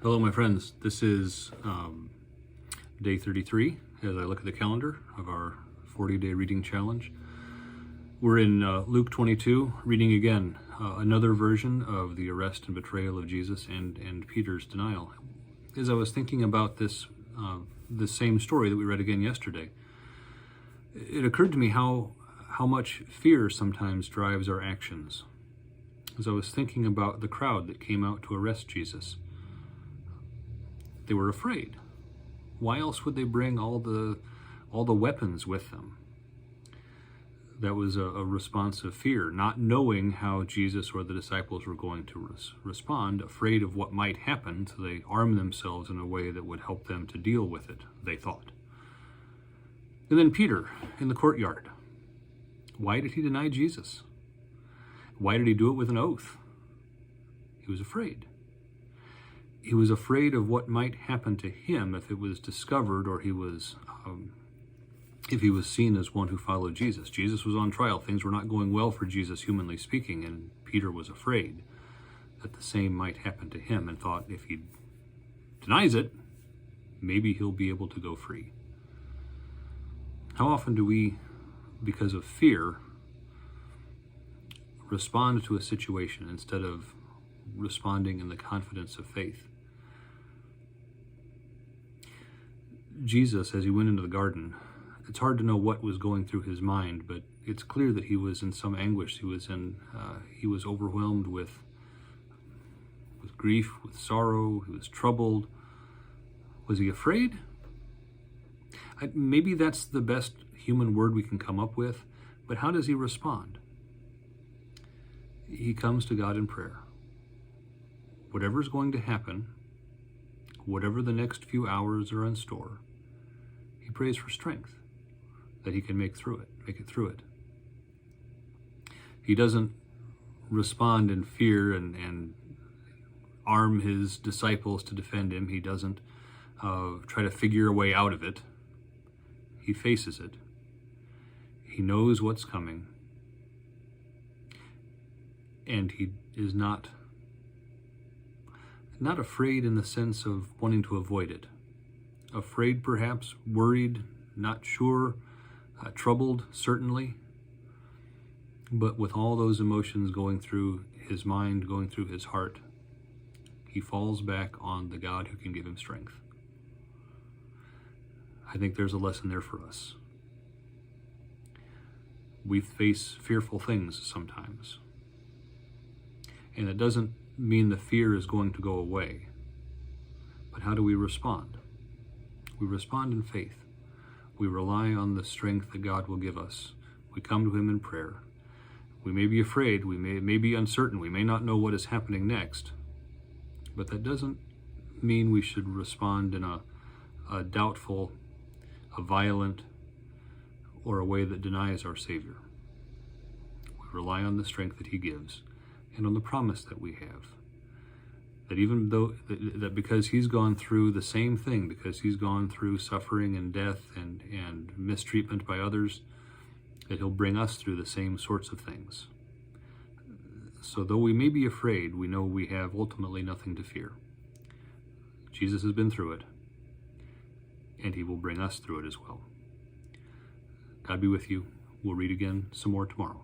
Hello, my friends. This is day 33 as I look at the calendar of our 40-day reading challenge. We're in Luke 22, reading again another version of the arrest and betrayal of Jesus and Peter's denial. As I was thinking about this same story that we read again yesterday, it occurred to me how much fear sometimes drives our actions. As I was thinking about the crowd that came out to arrest Jesus, they were afraid. Why else would they bring all the weapons with them? That was a response of fear, not knowing how Jesus or the disciples were going to respond, afraid of what might happen, so they armed themselves in a way that would help them to deal with it, they thought. And then Peter in the courtyard. Why did he deny Jesus? Why did he do it with an oath? He was afraid. He was afraid of what might happen to him if it was discovered, or if he was seen as one who followed Jesus. Jesus was on trial. Things were not going well for Jesus, humanly speaking, and Peter was afraid that the same might happen to him and thought if he denies it, maybe he'll be able to go free. How often do we, because of fear, respond to a situation instead of responding in the confidence of faith? Jesus, as he went into the garden, it's hard to know what was going through his mind, but it's clear that he was in some anguish. He was overwhelmed with grief, with sorrow. He was troubled. Was he afraid? Maybe that's the best human word we can come up with, but how does he respond? He comes to God in prayer. Whatever's going to happen, whatever the next few hours are in store, he prays for strength that he can make it through it. He doesn't respond in fear and arm his disciples to defend him. He doesn't try to figure a way out of it. He faces it. He knows what's coming, and he is not afraid in the sense of wanting to avoid it. Afraid, perhaps, worried, not sure, troubled, certainly. But with all those emotions going through his mind, going through his heart, he falls back on the God who can give him strength. I think there's a lesson there for us. We face fearful things sometimes. And it doesn't mean the fear is going to go away. But how do we respond? We respond in faith. We rely on the strength that God will give us. We come to him in prayer. We may be afraid, we may be uncertain, we may not know what is happening next, but that doesn't mean we should respond in a doubtful, a violent, or a way that denies our Savior. We rely on the strength that he gives and on the promise that we have. That even though, that because he's gone through the same thing, because he's gone through suffering and death and mistreatment by others, that he'll bring us through the same sorts of things. So though we may be afraid, we know we have ultimately nothing to fear. Jesus has been through it, and he will bring us through it as well. God be with you. We'll read again some more tomorrow.